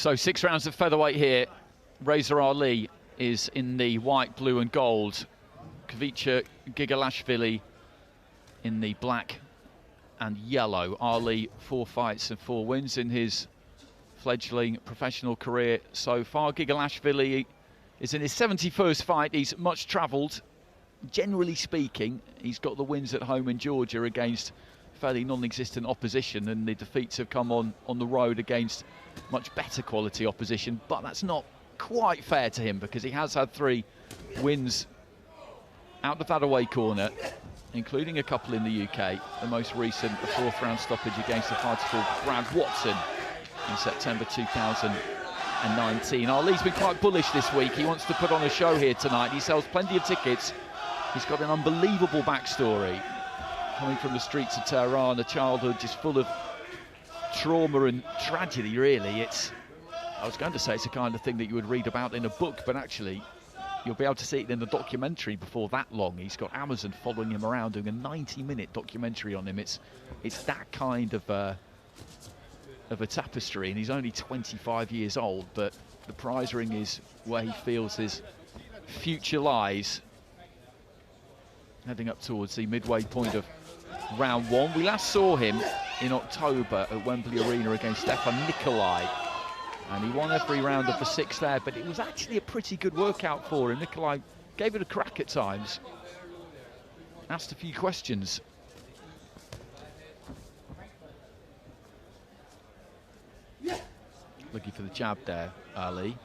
So 6 rounds of featherweight here. Reza Ali is in the white, blue and gold. Khvicha Gigolashvili in the black and yellow. Ali, 4 fights and 4 wins in his fledgling professional career so far. Gigolashvili is in his 71st fight. He's much travelled. Generally speaking, he's got the wins at home in Georgia against fairly non-existent opposition, and the defeats have come on the road against much better quality opposition. But that's not quite fair to him, because he has had 3 wins out of that away corner, including a couple in the UK. The most recent, a 4th round stoppage against a fighter called Brad Watson in September 2019. Ali's been quite bullish this week. He wants to put on a show here tonight. He sells plenty of tickets. He's got an unbelievable backstory, coming from the streets of Tehran, a childhood just full of trauma and tragedy, really. I was going to say it's the kind of thing that you would read about in a book, but actually you'll be able to see it in the documentary before that long. He's got Amazon following him around, doing a 90-minute documentary on him. It's that kind of a tapestry, and he's only 25 years old, but the prize ring is where he feels his future lies, heading up towards the midway point of round 1. We last saw him in October at Wembley Arena against Stefan Nikolai, and he won every round of the 6 there, but it was actually a pretty good workout for him. Nikolai gave it a crack at times, asked a few questions. Looking for the jab there, Ali.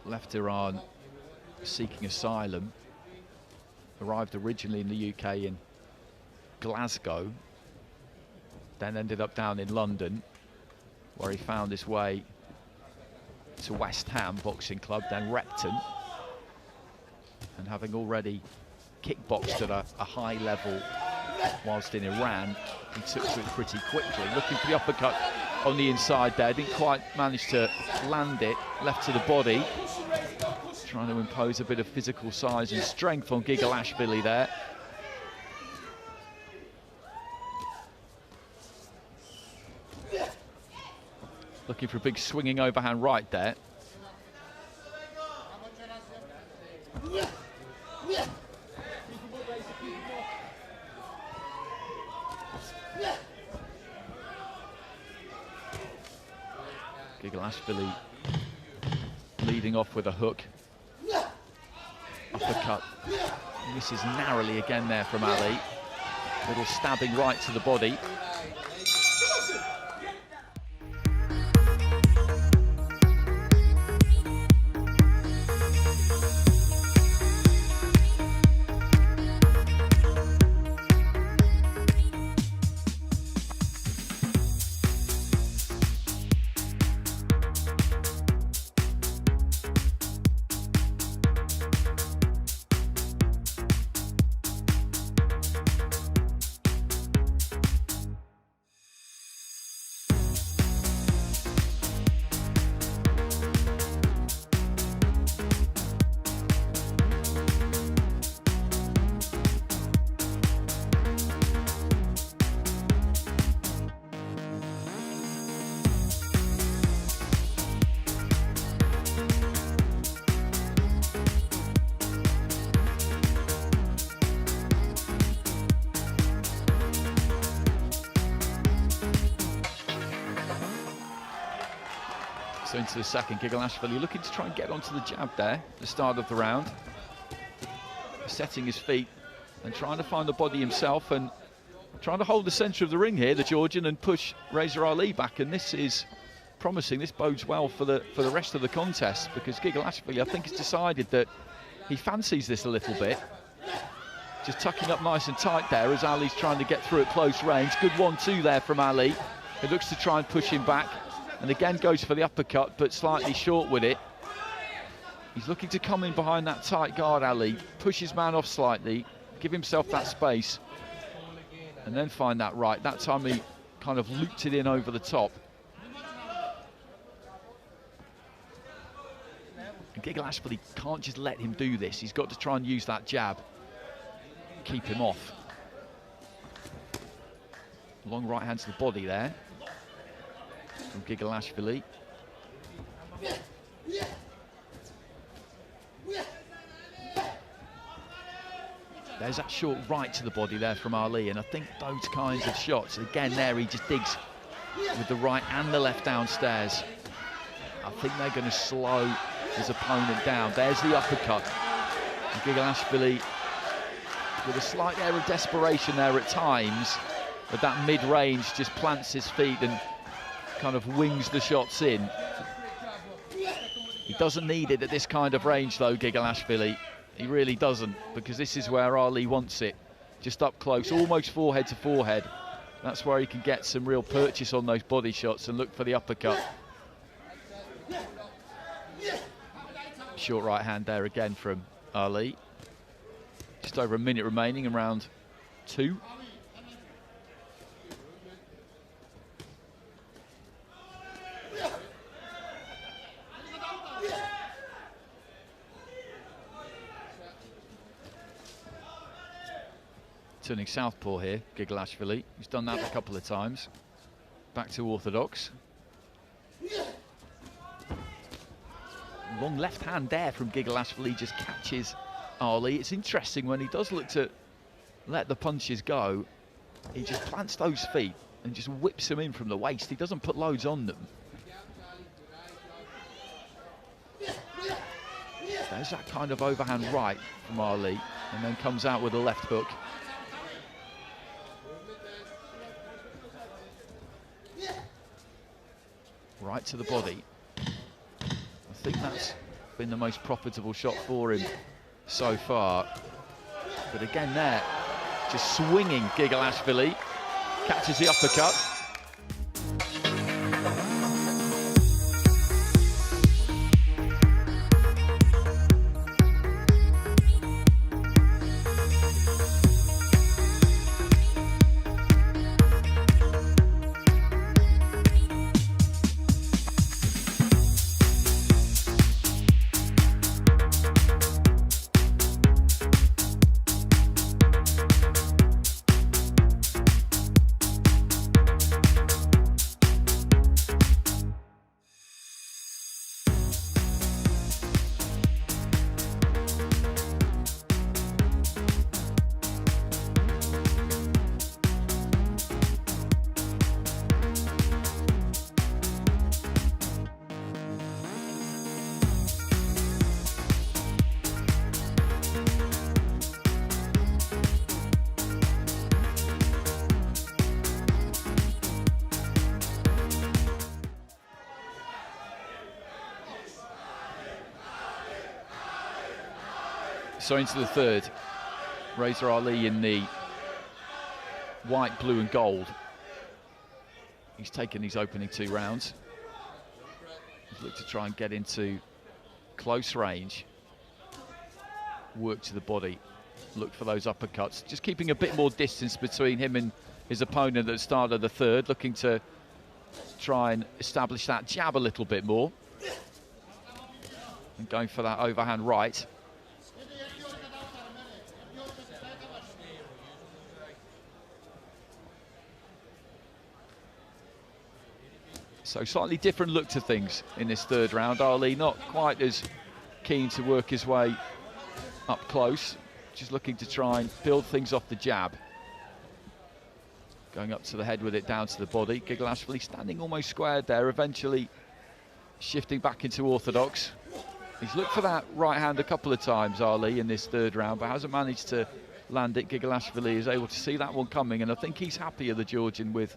Left Iran seeking asylum. Arrived originally in the UK in Glasgow, then ended up down in London, where he found his way to West Ham Boxing Club, then Repton, and having already kickboxed at a high level whilst in Iran, he took to it pretty quickly. Looking for the uppercut on the inside there, didn't quite manage to land it, left to the body. Trying to impose a bit of physical size and strength on Gigolashvili there. Looking for a big swinging overhand right there. Gigolashvili leading off with a hook. Uppercut. Misses narrowly again there from Ali. Little stabbing right to the body. So into the second, Gigolashvili looking to try and get onto the jab there at the start of the round. Setting his feet and trying to find the body himself, and trying to hold the centre of the ring here, the Georgian, and push Reza Ali back. And this is promising. This bodes well for the rest of the contest, because Gigolashvili, I think, has decided that he fancies this a little bit. Just tucking up nice and tight there as Ali's trying to get through at close range. Good 1-2 there from Ali. He looks to try and push him back, and again goes for the uppercut, but slightly short with it. He's looking to come in behind that tight guard, Ali. Push his man off slightly, give himself that space, and then find that right. That time he kind of looped it in over the top. And Gigolashvili can't just let him do this. He's got to try and use that jab, keep him off. Long right hand to the body there. from Gigolashvili. There's that short right to the body there from Ali, and I think those kinds of shots, again there he just digs with the right and the left downstairs. I think they're going to slow his opponent down. There's the uppercut. And Gigolashvili, with a slight air of desperation there at times, at that mid-range, just plants his feet and kind of wings the shots in. He doesn't need it at this kind of range though, Gigolashvili. He really doesn't, because this is where Ali wants it. Just up close, almost forehead to forehead. That's where he can get some real purchase on those body shots and look for the uppercut. Short right hand there again from Ali. Just over a minute remaining in round 2. Turning southpaw here, Gigolashvili. He's done that a couple of times. Back to orthodox. Long left hand there from Gigolashvili, just catches Ali. It's interesting when he does look to let the punches go, he just plants those feet and just whips them in from the waist. He doesn't put loads on them. There's that kind of overhand right from Ali, and then comes out with a left hook. Right to the body. I think that's been the most profitable shot for him so far. But again there, just swinging Gigolashvili, catches the uppercut. So into the third, Reza Ali in the white, blue and gold. He's taken these opening 2 rounds. He's looked to try and get into close range, work to the body, look for those uppercuts, just keeping a bit more distance between him and his opponent at the start of the third, looking to try and establish that jab a little bit more. And going for that overhand right. So slightly different look to things in this third round. Ali not quite as keen to work his way up close, just looking to try and build things off the jab. Going up to the head with it, down to the body. Gigolashvili standing almost squared there, eventually shifting back into orthodox. He's looked for that right hand a couple of times, Ali, in this third round, but hasn't managed to land it. Gigolashvili is able to see that one coming, and I think he's happier, the Georgian, with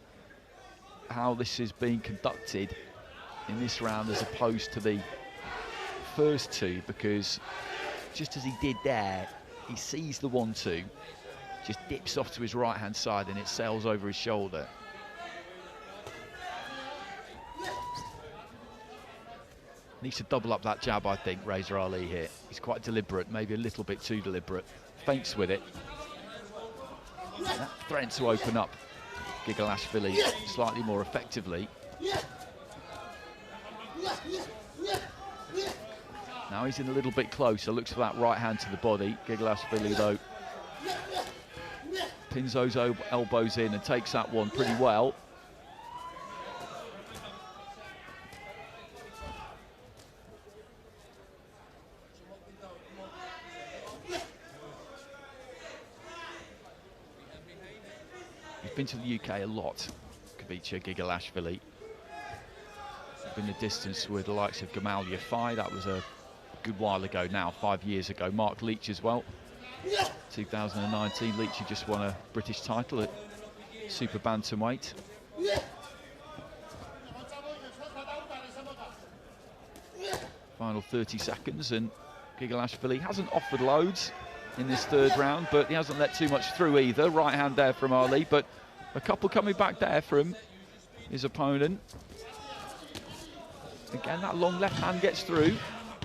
how this is being conducted in this round as opposed to the first 2, because just as he did there, he sees the 1-2, just dips off to his right hand side and it sails over his shoulder. Needs to double up that jab, I think, Reza Ali here. He's quite deliberate, maybe a little bit too deliberate. Feints with it. That threatens to open up Gigolashvili slightly more effectively. Now he's in a little bit closer, looks for that right hand to the body. Gigolashvili, though, pins those elbows in and takes that one pretty well. been to the UK a lot, Khvicha Gigolashvili. Been the distance with the likes of Gamal Yafai, that was a good while ago now, 5 years ago. Mark Leach as well. 2019, Leach had just won a British title at super bantamweight. Final 30 seconds, and Gigolashvili hasn't offered loads in this third round, but he hasn't let too much through either. Right hand there from Ali, but a couple coming back there from his opponent. Again, that long left hand gets through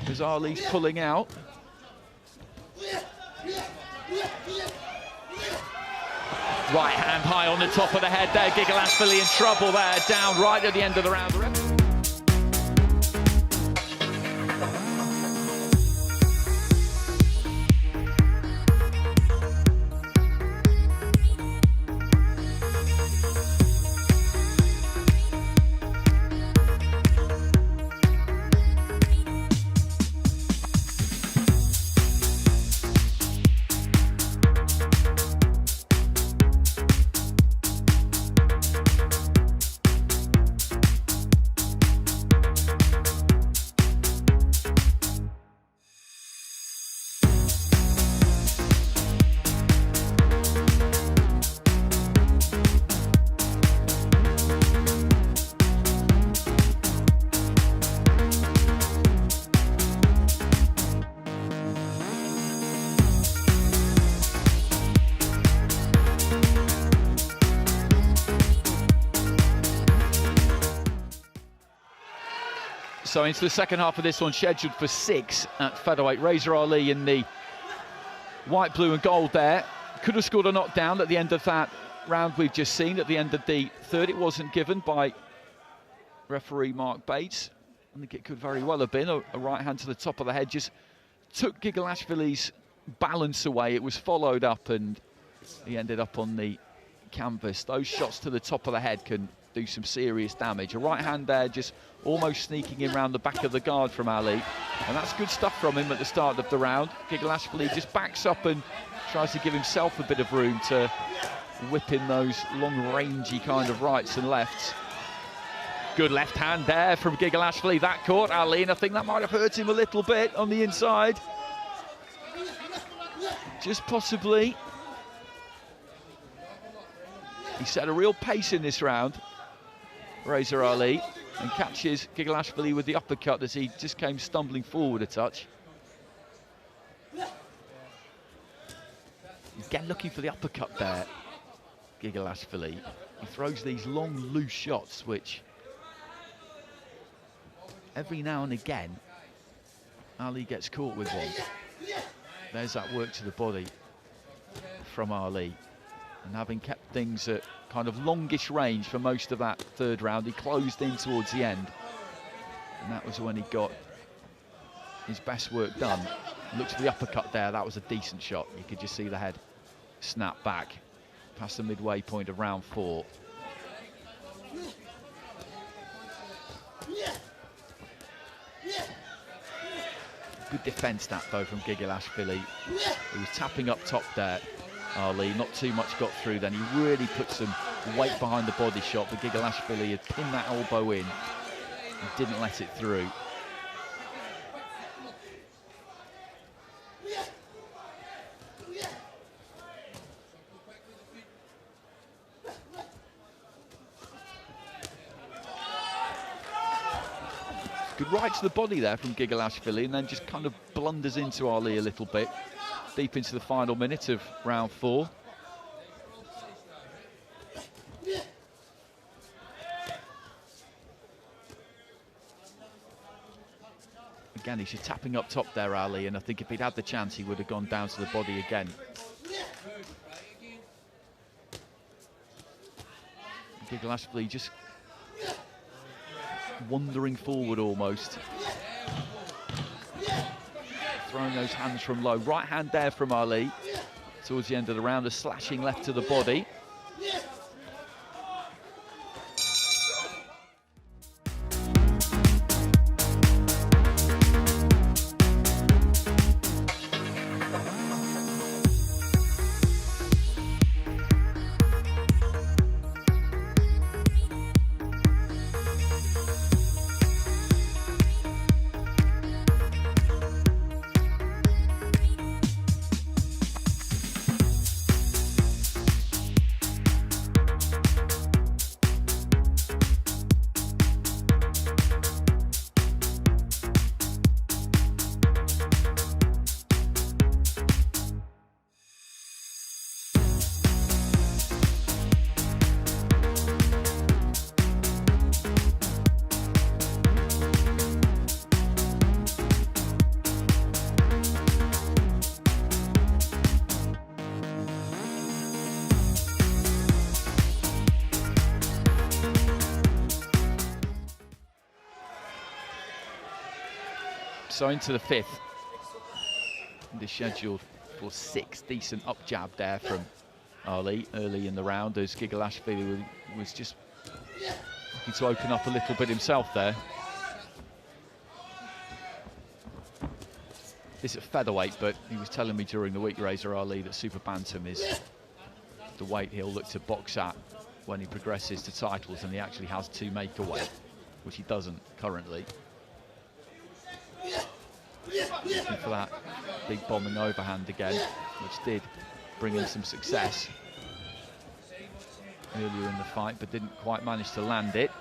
as Ali's pulling out. Right hand high on the top of the head there. Gigolashvili in trouble there, down right at the end of the round. So into the second half of this one, scheduled for 6 at featherweight. Reza Ali in the white, blue and gold there. Could have scored a knockdown at the end of that round we've just seen. At the end of the third, it wasn't given by referee Mark Bates. I think it could very well have been. A right hand to the top of the head just took Gigolashvili's balance away. It was followed up and he ended up on the canvas. Those shots to the top of the head can do some serious damage. A right hand there just almost sneaking in around the back of the guard from Ali, and that's good stuff from him at the start of the round. Gigolashvili just backs up and tries to give himself a bit of room to whip in those long rangey kind of rights and lefts. Good left hand there from Gigolashvili, that caught Ali, and I think that might have hurt him a little bit on the inside, just possibly. He set a real pace in this round, Reza Ali, and catches Gigolashvili with the uppercut as he just came stumbling forward a touch. Again, looking for the uppercut there, Gigolashvili. He throws these long, loose shots, which every now and again, Ali gets caught with one. There's that work to the body from Ali. And having kept things at kind of longish range for most of that third round, he closed in towards the end. And that was when he got his best work done. Looks for the uppercut there, that was a decent shot. You could just see the head snap back past the midway point of round 4. Good defence that though from Gigolashvili. He was tapping up top there. Ali, not too much got through then. He really put some weight behind the body shot, but Gigolashvili had pinned that elbow in and didn't let it through. Good right to the body there from Gigolashvili, and then just kind of blunders into Ali a little bit. Deep into the final minute of round 4. Again, he's just tapping up top there, Ali, and I think if he'd had the chance, he would have gone down to the body again. Gigolashvili just wandering forward almost. Throwing those hands from low. Right hand there from Ali towards the end of the round, a slashing left to the body. So into the fifth. And is scheduled for 6. Decent up jab there from Ali early in the round as Gigolashvili was just looking to open up a little bit himself there. This at featherweight, but he was telling me during the week, Reza Ali, that super bantam is the weight he'll look to box at when he progresses to titles, and he actually has to make a weight, which he doesn't currently. Looking for that big bombing overhand again, which did bring in some success earlier in the fight, but didn't quite manage to land it.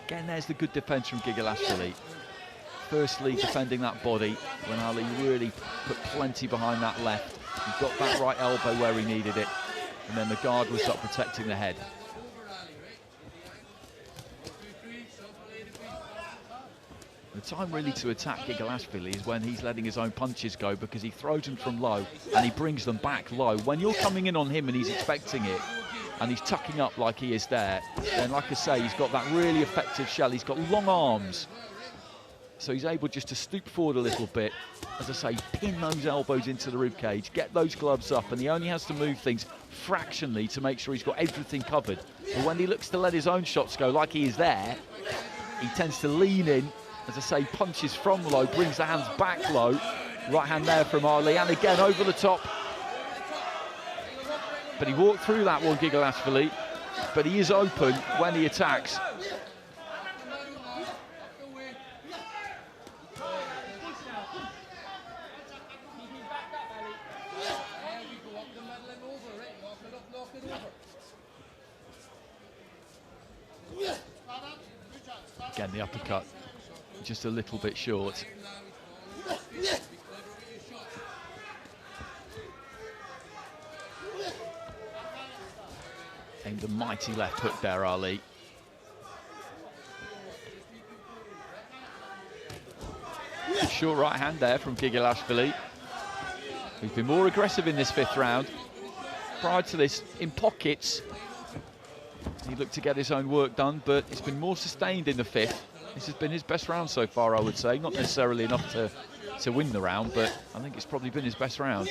Again, there's the good defence from Gigolashvili. Firstly, defending that body when Ali really put plenty behind that left. He got that right elbow where he needed it, and then the guard was up protecting the head. The time really to attack Gigolashvili is when he's letting his own punches go, because he throws them from low and he brings them back low. When you're coming in on him and he's expecting it, and he's tucking up like he is there, then like I say, he's got that really effective shell. He's got long arms, so he's able just to stoop forward a little bit, as I say, pin those elbows into the ribcage, get those gloves up, and he only has to move things fractionally to make sure he's got everything covered. But when he looks to let his own shots go like he is there, he tends to lean in, as I say, punches from low, brings the hands back low. Right hand there from Ali, and again over the top. But he walked through that one, Gigolashvili, but he is open when he attacks. Again, the uppercut just a little bit short. Aimed a mighty left hook there, Ali. Short right hand there from Gigolashvili, who's been more aggressive in this fifth round. Prior to this, in pockets, he looked to get his own work done, but it's been more sustained in the fifth. This has been his best round so far, I would say. Not necessarily enough to win the round, but I think it's probably been his best round.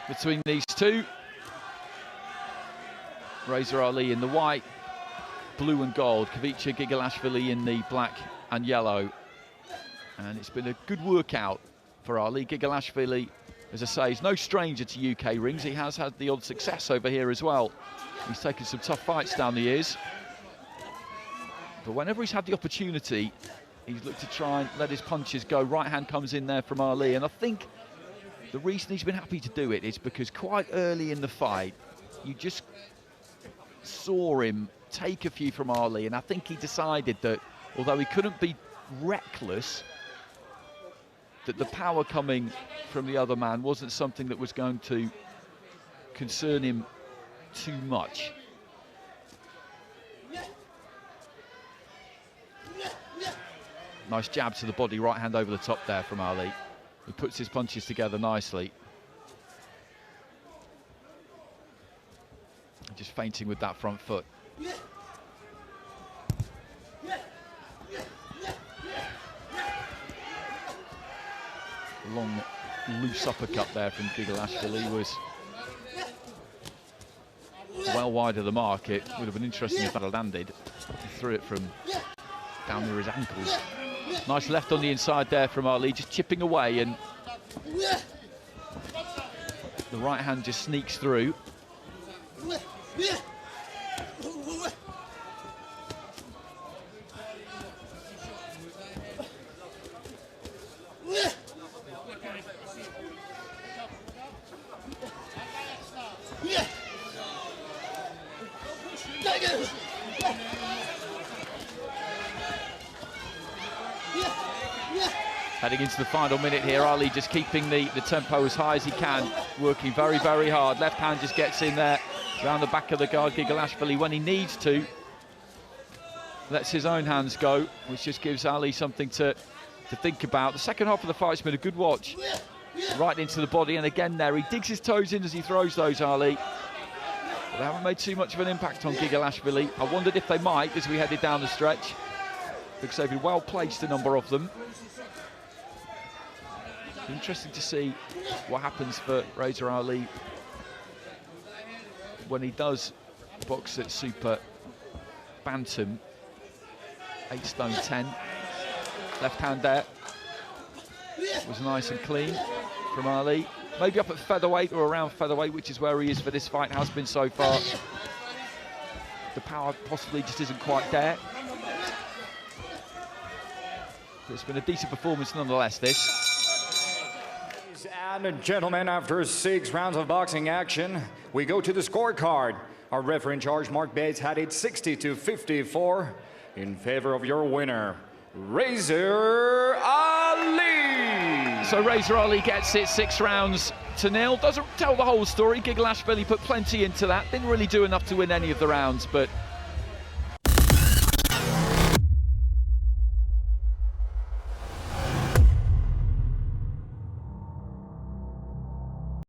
Between these two, Reza Ali in the white, blue and gold, Khvicha Gigolashvili in the black and yellow. And it's been a good workout for Ali. Gigolashvili, as I say, is no stranger to UK rings. He has had the odd success over here as well. He's taken some tough fights down the years. But whenever he's had the opportunity, he's looked to try and let his punches go. Right hand comes in there from Ali, and I think the reason he's been happy to do it is because quite early in the fight, you just saw him take a few from Ali, and I think he decided that, although he couldn't be reckless, that the power coming from the other man wasn't something that was going to concern him too much. Nice jab to the body, right hand over the top there from Ali. He puts his punches together nicely. Just feinting with that front foot. Long, loose uppercut there from Gigolashvili was well wide of the mark. It would have been interesting if that had landed. He threw it from down near his ankles. Nice left on the inside there from Ali, just chipping away, and the right hand just sneaks through. Heading into the final minute here, Ali just keeping the tempo as high as he can, working very, very hard. Left hand just gets in there, around the back of the guard. Gigolashvili, when he needs to, lets his own hands go, which just gives Ali something to think about. The second half of the fight's been a good watch. Right into the body, and again there, he digs his toes in as he throws those, Ali. But they haven't made too much of an impact on Gigolashvili. I wondered if they might as we headed down the stretch, because they've been well placed, a number of them. Interesting to see what happens for Reza Ali when he does box at super bantam. 8 stone 10. Left hand there was nice and clean from Ali. Maybe up at featherweight or around featherweight, which is where he is for this fight, has been so far. The power possibly just isn't quite there. But it's been a decent performance nonetheless, this. And gentlemen, after 6 rounds of boxing action, we go to the scorecard. Our referee in charge, Mark Bates, had it 60-54 in favor of your winner, Reza Ali. So Reza Ali gets it 6 rounds to 0. Doesn't tell the whole story. Gigolashvili put plenty into that. Didn't really do enough to win any of the rounds, but